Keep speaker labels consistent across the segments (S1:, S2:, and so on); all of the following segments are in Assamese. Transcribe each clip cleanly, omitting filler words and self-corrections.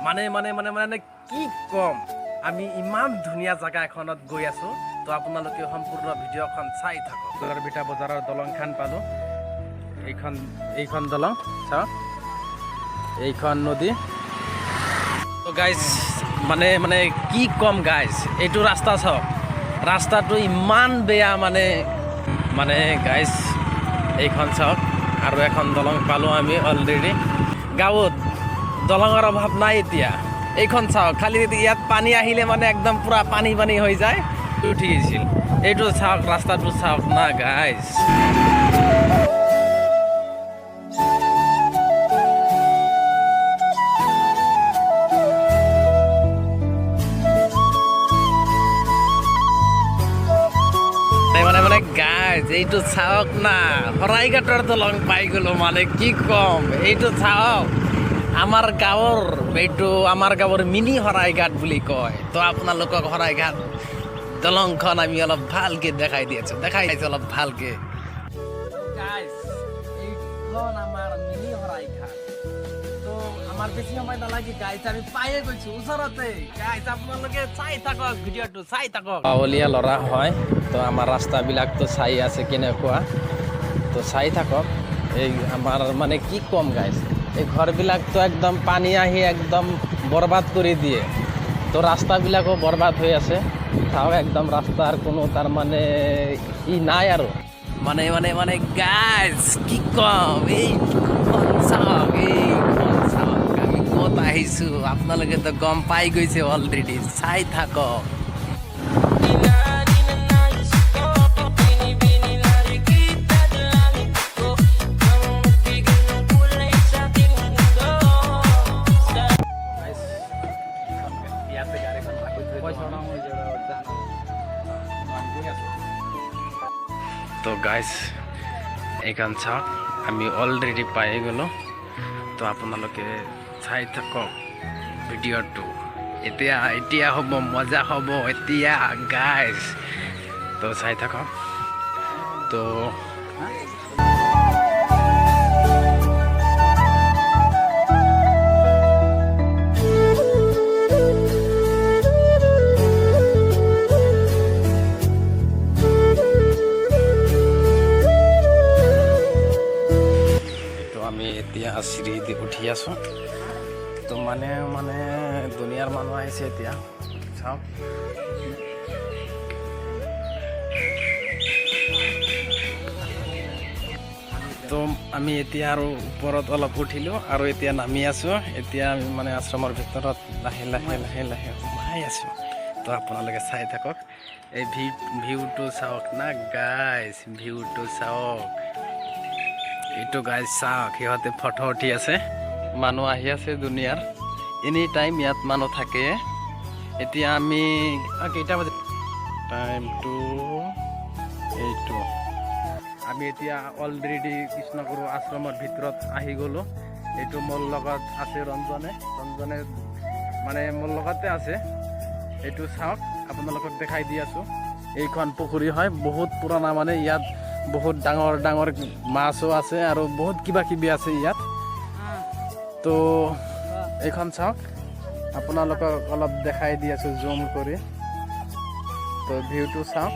S1: মানে কি কম আমি ইমান ধুনীয়া জায়গা এখনত গৈ আছো তো আপোনালোকে সম্পূৰ্ণ ভিডিঅ'খন চাই থাকক দলাৰবিটা বজাৰৰ দলংখান পালো এইখন দলং চাওক এইখন নদী তো গাইজ মানে কি কম গাইজ এইটো ৰাস্তা চাওক ৰাস্তাটো ইমান বেয়া মানে গাইজ এইখন চাওক আৰু এখন দলং পালো আমি অলৰেডি গাঁৱত দলঙৰ অভাৱ নাই এতিয়া এইখন চাওক খালি ইয়াত পানী আহিলে মানে একদম পুৰা পানী হৈ যায় উঠি গৈছিল এইটো চাওক ৰাস্তাটো চাওক না গাইজ গাইজ এইটো চাওক না শৰাইঘাটৰ দলং পাই গ'লো মানে কি কম এইটো চাওক আমাৰ গাঁৱৰ মিনি শৰাইঘাট বুলি কয় তো আপোনালোকক শৰাইঘাট দলংখন আমি অলপ ভালকে দেখাই দিছো অলপ ভালকে গাইজ এইখন আমাৰ মিনি শৰাইঘাট তো আমাৰ বেছি সময় নালাগে গাইজ আমি পায়ে গৈছো ওচৰতে গাইজ আপোনালোকে চাই থাকক ভিডিঅ'টো চাই থাকক গাঁৱলীয়া ল'ৰা হয় তো আমাৰ ৰাস্তাবিলাকতো চাই আছে কেনেকুৱা তো চাই থাকক এই আমাৰ মানে কি কম গাইজ এই ঘৰবিলাকতো একদম পানী আহি একদম বৰবাদ কৰি দিয়ে তো ৰাস্তাবিলাকো বৰবাদ হৈ আছে চাওক একদম ৰাস্তাৰ কোনো তাৰ মানে নাই আৰু মানে গাইজ কি কম এইখন চাওক আমি ক'ত আহিছোঁ আপোনালোকে তো গম পাই গৈছে অলৰেডি চাই থাকক তো গাইজ এইখন চাওক আমি অলৰেডি পাই গ'লোঁ তো আপোনালোকে চাই থাকক ভিডিঅ'টো এতিয়া হ'ব মজা হ'ব এতিয়া গাইজ তো চাই থাকক তো এতিয়া চিৰি দি উঠি আছোঁ তো মানে দুনিয়াৰ মানুহ আহিছে এতিয়া চাওক তো আমি এতিয়া আৰু ওপৰত অলপ উঠিলোঁ আৰু এতিয়া নামি আছোঁ এতিয়া আমি মানে আশ্ৰমৰ ভিতৰত লাহে সোমাই আছোঁ তো আপোনালোকে চাই থাকক এই ভিউটো চাওক না গাইজ ভিউটো চাওক এইটো গাইজ চাওক সিহঁতে ফটো উঠি আছে মানুহ আহি আছে দুনিয়াৰ এনি টাইম ইয়াত মানুহ থাকে এতিয়া আমি কেইটা বাজি টাইমটো এইটো আমি এতিয়া অলৰেডি কৃষ্ণগুৰু আশ্ৰমৰ ভিতৰত আহি গ'লোঁ এইটো মোৰ লগত আছে ৰঞ্জনে মানে মোৰ লগতে আছে এইটো চাওক আপোনালোকক দেখাই দি আছোঁ এইখন পুখুৰী হয় বহুত পুৰণা মানে ইয়াত বহুত ডাঙৰ মাছো আছে আৰু বহুত কিবা কিবি আছে ইয়াত তো এইখন চাওক আপোনালোকক অলপ দেখাই দি আছোঁ জুম কৰি তো ভিউটো চাওক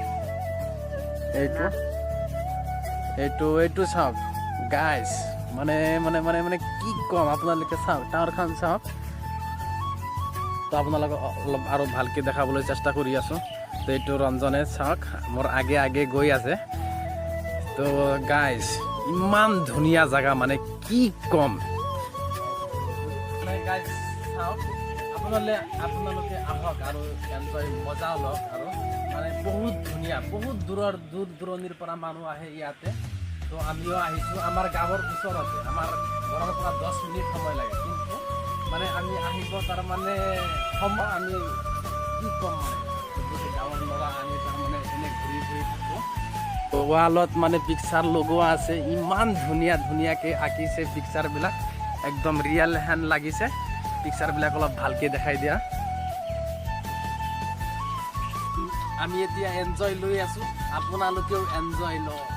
S1: এইটো চাওক গাইজ মানে কি ক'ম আপোনালোকে চাওক টাৱাৰখন চাওক তো আপোনালোকক অলপ আৰু ভালকৈ দেখাবলৈ চেষ্টা কৰি আছোঁ তো এইটো ৰঞ্জনে চাওক মোৰ আগে গৈ আছে তো গাইজ ইমান ধুনীয়া জায়গা মানে কি কম গাইজ চাওক আপোনালোকে আহক আৰু এনজয় মজা লওক আৰু মানে বহুত ধুনীয়া বহুত দূৰ দূৰণিৰ পৰা মানুহ আহে ইয়াতে তো আমিও আহিছোঁ আমাৰ গাঁৱৰ ওচৰতে আমাৰ ঘৰৰ পৰা 10 মিনিট সময় লাগে কিন্তু মানে আমি আহিব তাৰমানে সময় আমি কি ক'ম মানে গাঁৱৰ ল'ৰা আমি তাৰমানে এনে ঘূৰি থাকোঁ ৱালত মানে পিকচাৰ লগোৱা আছে ইমান ধুনীয়াকৈ আঁকিছে পিকচাৰবিলাক একদম ৰিয়েল হেন লাগিছে পিকচাৰবিলাক অলপ ভালকৈ দেখাই দিয়া আমি এতিয়া এনজয় লৈ আছোঁ আপোনালোকেও এনজয় লওক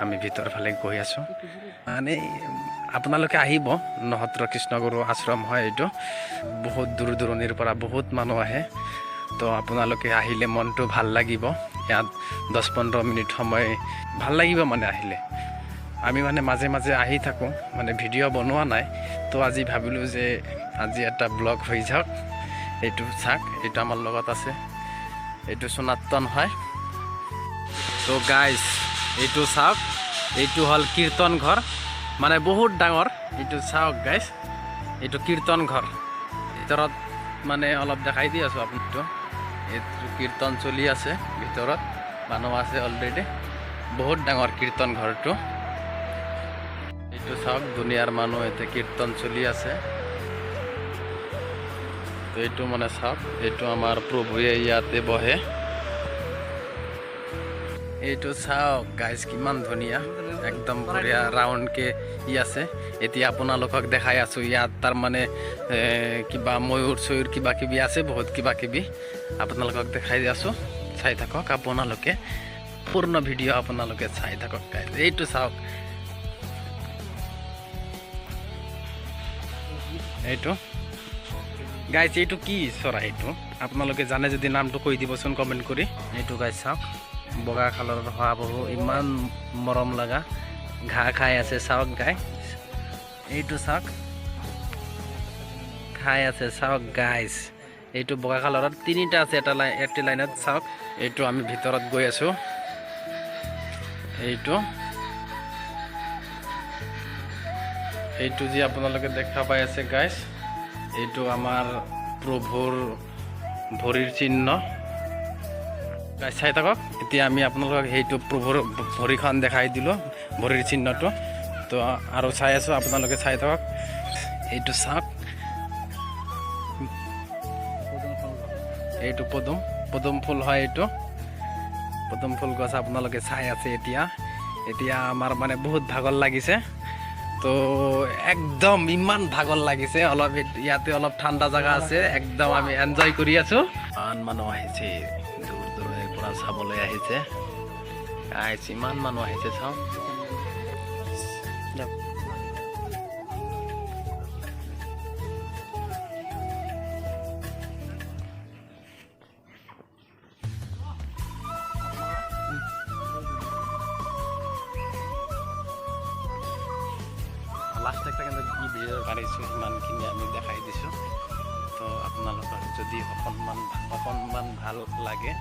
S1: আমি ভিতৰ ফালে গৈ আছোঁ মানে আপোনালোকে আহিব নহত্ৰ কৃষ্ণগুৰু আশ্ৰম হয় এইটো বহুত দূৰ দূৰণিৰ পৰা বহুত মানুহ আহে তো আপোনালোকে আহিলে মনটো ভাল লাগিব ইয়াত 10-15 মিনিট সময় ভাল লাগিব মানে আহিলে আমি মানে মাজে মাজে আহি থাকোঁ মানে ভিডিঅ' বনোৱা নাই তো আজি ভাবিলোঁ যে আজি এটা ব্লগ হৈ যাওক এইটো চাওক এইটো আমাৰ লগত আছে এইটো সনাতন হয় তো গাইজ এইটো চাওক এইটো হ'ল কীৰ্তন ঘৰ মানে বহুত ডাঙৰ এইটো চাওক গাইজ এইটো কীৰ্তন ঘৰ ভিতৰত মানে অলপ দেখাই দি আছোঁ আপোনাকটো এইটো কীৰ্তন চলি আছে ভিতৰত মানুহ আছে অলৰেডি বহুত ডাঙৰ কীৰ্তন ঘৰটো এইটো চাওক দুনিয়াৰ মানুহ এতে কীৰ্তন চলি আছে তো এইটো মানে চাওক এইটো আমাৰ প্ৰভুৱে ইয়াতে বহে এইটো চাওক গাইজ কিমান ধুনীয়া একদম বঢ়িয়া ৰাউণ্ডকে ই আছে এতিয়া আপোনালোকক দেখাই আছোঁ ইয়াত তাৰ মানে কিবা ময়ূৰ চয়ূৰ কিবা কিবি আছে বহুত কিবা কিবি আপোনালোকক দেখাই আছোঁ চাই থাকক আপোনালোকে পূৰ্ণ ভিডিঅ' আপোনালোকে চাই থাকক গাইজ এইটো চাওক এইটো গাইজ এইটো কি চৰাই এইটো আপোনালোকে জানে যদি নামটো কৈ দিবচোন কমেণ্ট কৰি এইটো গাইজ চাওক বগা কালাৰৰ শহাপহু ইমান মৰম লগা ঘাঁহ খাই আছে চাওক গাই এইটো চাওক খাই আছে চাওক গাইজ এইটো বগা কালাৰত তিনিটা আছে এটা লাইনত চাওক এইটো আমি ভিতৰত গৈ আছোঁ এইটো যি আপোনালোকে দেখা পাই আছে গাইজ এইটো আমাৰ প্ৰভুৰ ভৰিৰ চিহ্ন গাইজ চাই থাকক এতিয়া আমি আপোনালোকক সেইটো প্ৰভুৰ ভৰিখন দেখাই দিলোঁ ভৰিৰ চিহ্নটো তো আৰু চাই আছোঁ আপোনালোকে চাই থাকক এইটো চাওক এইটো পদুম ফুল হয় এইটো পদুম ফুল গছ আপোনালোকে চাই আছে এতিয়া আমাৰ মানে বহুত ভাগৰ লাগিছে তো একদম ইমান ভাগৰ লাগিছে অলপ ইয়াতে অলপ ঠাণ্ডা জাগা আছে একদম আমি এনজয় কৰি আছোঁ ইমান মানুহ আহিছে দূৰ দূৰণিৰ পৰা চাবলৈ আহিছে গাইজ ইমান মানুহ আহিছে চাওঁ লাষ্ট একটা কিন্তু কি ভিডিঅ' পাৰিছোঁ সিমানখিনি আমি দেখাই দিছোঁ তো আপোনালোকৰ যদি অকণমান ভাল লাগে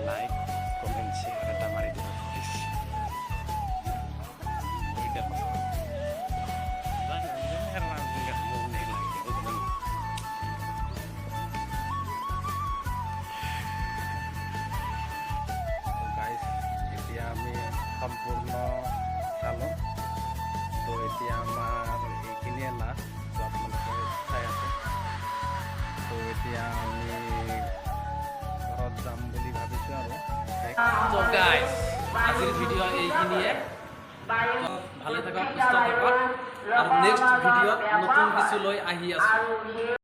S1: লাইক কমেণ্ট শ্বেয়াৰ এটা মাৰি দিব প্লিজ এতিয়া আমি সম্পূৰ্ণ চালোঁ তো এতিয়া আমাৰ এইখিনিয়ে লাষ্ট তো আপোনালোকে চাই আছে তো এতিয়া আমি ঘৰত যাম বুলি ভাবিছোঁ আৰু তো গাইজ আজিৰ ভিডিঅ' এইখিনিয়ে ভালে থাকক সুস্থ থাকক আৰু নেক্সট ভিডিঅ'ত নতুন কিছু লৈ আহি আছোঁ